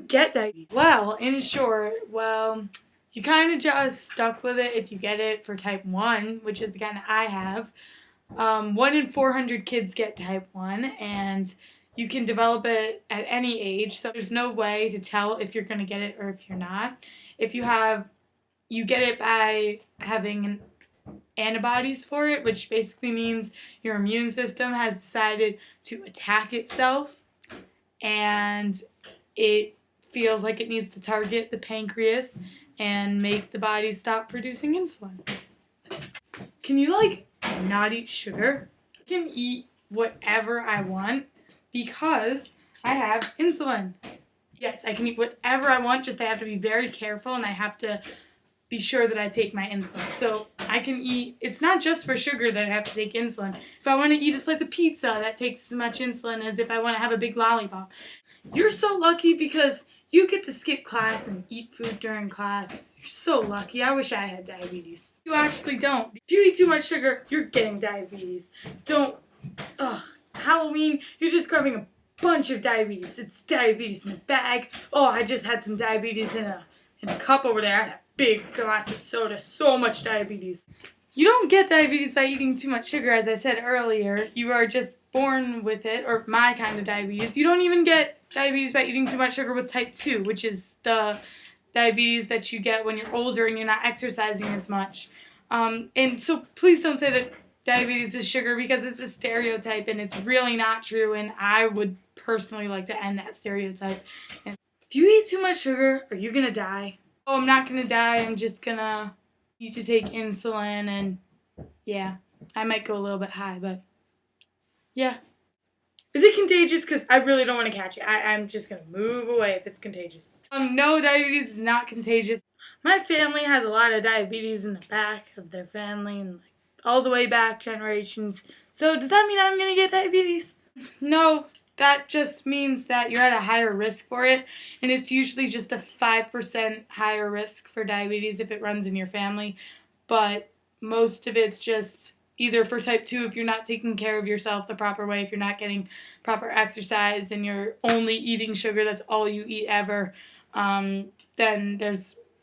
get diabetes? Well, in short, you kind of just stuck with it if you get it for type 1, which is the kind I have. 1 in 400 kids get type 1, and you can develop it at any age, so there's no way to tell if you're going to get it or if you're not. If you get it by having antibodies for it, which basically means your immune system has decided to attack itself, and it feels like it needs to target the pancreas and make the body stop producing insulin. Can you, not eat sugar? I can eat whatever I want because I have insulin. Yes, I can eat whatever I want, just I have to be very careful and I have to be sure that I take my insulin. So I can eat, it's not just for sugar that I have to take insulin. If I want to eat a slice of pizza, that takes as much insulin as if I want to have a big lollipop. You're so lucky because you get to skip class and eat food during class. You're so lucky. I wish I had diabetes. You actually don't. If you eat too much sugar, you're getting diabetes. Halloween, you're just grabbing a bunch of diabetes. It's diabetes in a bag. Oh, I just had some diabetes in a cup over there. I had a big glass of soda. So much diabetes. You don't get diabetes by eating too much sugar, as I said earlier. You are just born with it, or my kind of diabetes. You don't even get diabetes by eating too much sugar with type 2, which is the diabetes that you get when you're older and you're not exercising as much. And so please don't say that diabetes is sugar, because it's a stereotype and it's really not true, and I would personally like to end that stereotype. And if you eat too much sugar, are you gonna die? Oh, I'm not gonna die. I'm just gonna need to take insulin, and yeah, I might go a little bit high, but yeah. Is it contagious? Because I really don't want to catch it. I'm just going to move away if it's contagious. No, diabetes is not contagious. My family has a lot of diabetes in the back of their family, and all the way back generations. So does that mean I'm going to get diabetes? No, that just means that you're at a higher risk for it, and it's usually just a 5% higher risk for diabetes if it runs in your family, but most of it's just either for type 2 if you're not taking care of yourself the proper way, if you're not getting proper exercise and you're only eating sugar, that's all you eat ever, then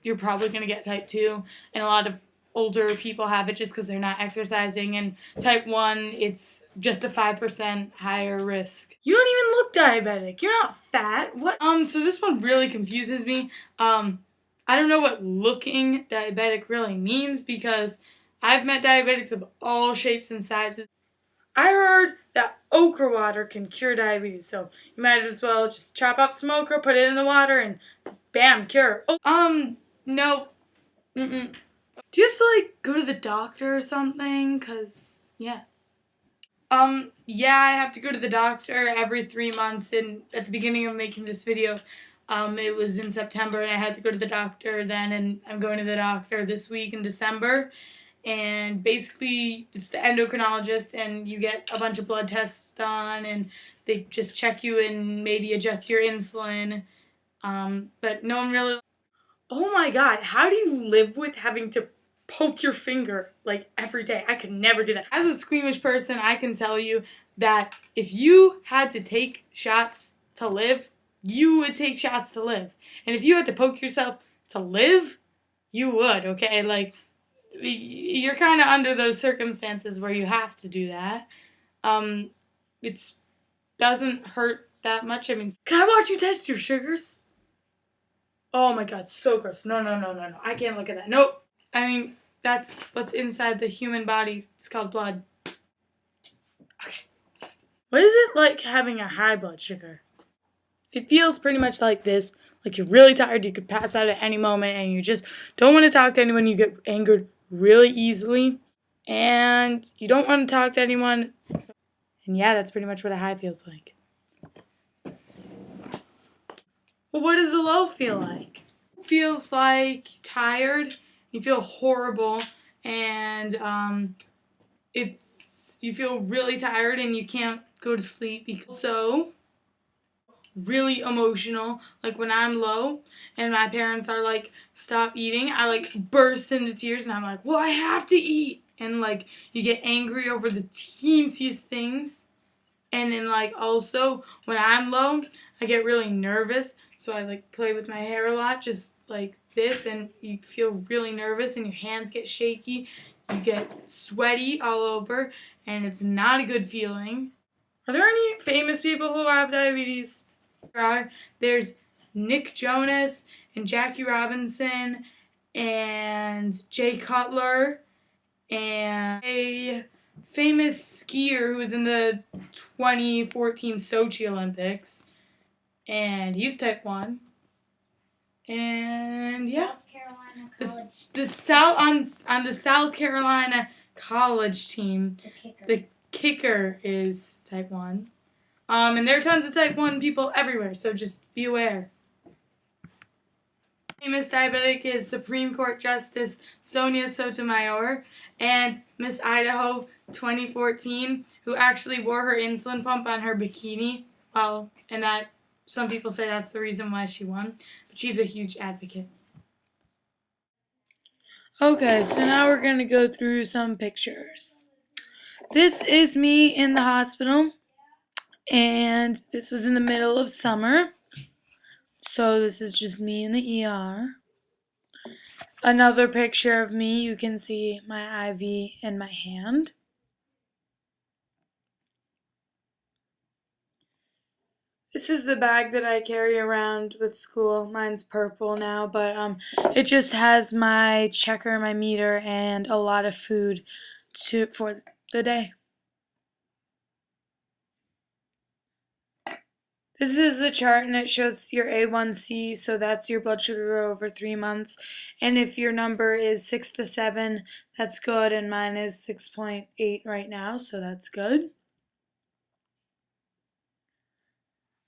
you're probably going to get type 2, and a lot of older people have it just because they're not exercising, and type 1, it's just a 5% higher risk. You don't even look diabetic. You're not fat. What? So this one really confuses me. I don't know what looking diabetic really means, because I've met diabetics of all shapes and sizes. I heard that okra water can cure diabetes, so you might as well just chop up some okra, put it in the water, and bam, cure. Oh, no. Mm-mm. Do you have to, go to the doctor or something? 'Cause, yeah. Yeah, I have to go to the doctor every 3 months, and at the beginning of making this video, it was in September, and I had to go to the doctor then, and I'm going to the doctor this week in December. And basically it's the endocrinologist, and you get a bunch of blood tests done, and they just check you and maybe adjust your insulin, but no one really. Oh my god, how do you live with having to poke your finger every day? I could never do that. As a squeamish person, I can tell you that if you had to take shots to live, you would take shots to live, and if you had to poke yourself to live, you would, okay? You're kind of under those circumstances where you have to do that. It doesn't hurt that much. I mean, can I watch you test your sugars? Oh my god, so gross. No. I can't look at that. Nope. I mean, that's what's inside the human body. It's called blood. Okay. What is it like having a high blood sugar? It feels pretty much like this. Like you're really tired, you could pass out at any moment, and you just don't want to talk to anyone. You get angered really easily, and you don't want to talk to anyone. And yeah, that's pretty much what a high feels like. Well, what does a low feel like? It feels like tired, you feel horrible, and you feel really tired and you can't go to sleep. So really emotional, when I'm low and my parents are stop eating, I burst into tears, and I'm like, well, I have to eat, and you get angry over the teensiest things, And then like also when I'm low, I get really nervous, so I like play with my hair a lot, just like this, and you feel really nervous and your hands get shaky, you get sweaty all over, and it's not a good feeling. Are there any famous people who have diabetes? There's Nick Jonas and Jackie Robinson and Jay Cutler and a famous skier who was in the 2014 Sochi Olympics, and he's type 1. And yeah, South Carolina College. On the South Carolina college team, the kicker is type 1. And there are tons of type 1 people everywhere, so just be aware. Famous diabetic is Supreme Court Justice Sonia Sotomayor and Miss Idaho 2014, who actually wore her insulin pump on her bikini. Well, and that some people say that's the reason why she won, but she's a huge advocate. Okay, so now we're going to go through some pictures. This is me in the hospital, and this was in the middle of summer. So this is just me in the ER. Another picture of me, you can see my IV in my hand. This is the bag that I carry around with school. Mine's purple now, but it just has my checker, my meter, and a lot of food for the day. This is a chart, and it shows your A1C, so that's your blood sugar over 3 months. And if your number is 6 to 7, that's good, and mine is 6.8 right now, so that's good.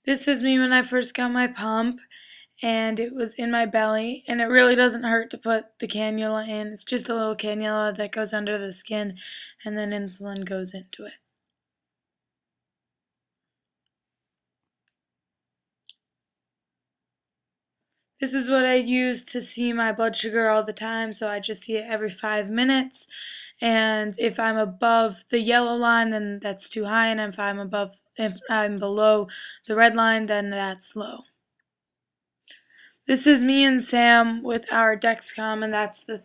This is me when I first got my pump, and it was in my belly, and it really doesn't hurt to put the cannula in. It's just a little cannula that goes under the skin, and then insulin goes into it. This is what I use to see my blood sugar all the time, so I just see it every 5 minutes. And if I'm above the yellow line, then that's too high, and if I'm below the red line, then that's low. This is me and Sam with our Dexcom, and that's the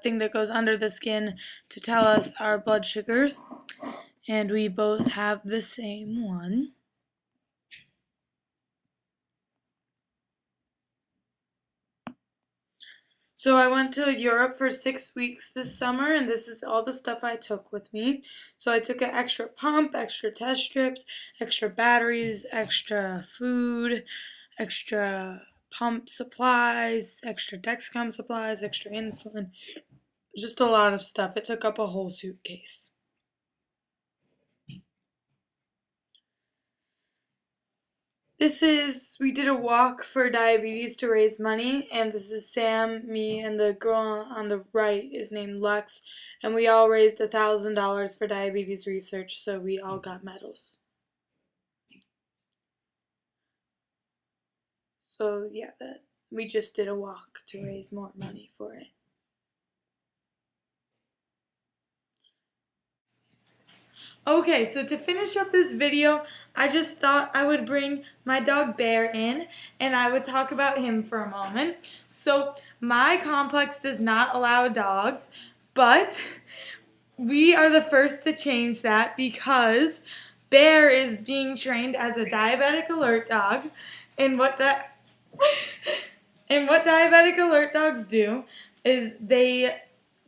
thing that goes under the skin to tell us our blood sugars. And we both have the same one. So I went to Europe for 6 weeks this summer, and this is all the stuff I took with me. So I took an extra pump, extra test strips, extra batteries, extra food, extra pump supplies, extra Dexcom supplies, extra insulin, just a lot of stuff. It took up a whole suitcase. We did a walk for diabetes to raise money, and this is Sam, me, and the girl on the right is named Lex, and we all raised $1,000 for diabetes research, so we all got medals. So yeah, we just did a walk to raise more money for it. Okay, so to finish up this video, I just thought I would bring my dog Bear in, and I would talk about him for a moment. So my complex does not allow dogs, but we are the first to change that because Bear is being trained as a diabetic alert dog, and what diabetic alert dogs do is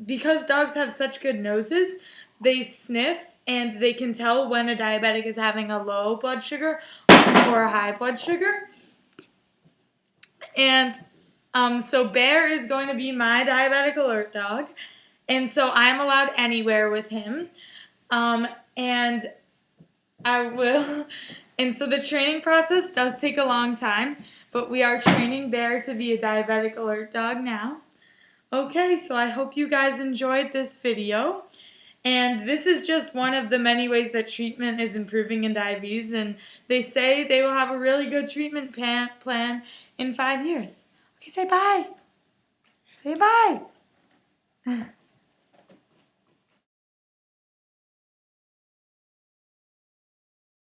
because dogs have such good noses, they sniff and they can tell when a diabetic is having a low blood sugar or a high blood sugar. And so Bear is going to be my diabetic alert dog. And so I'm allowed anywhere with him. And I will. And so the training process does take a long time, but we are training Bear to be a diabetic alert dog now. Okay, so I hope you guys enjoyed this video. And this is just one of the many ways that treatment is improving in diabetes, and they say they will have a really good treatment plan in 5 years. Okay, say bye. Say bye.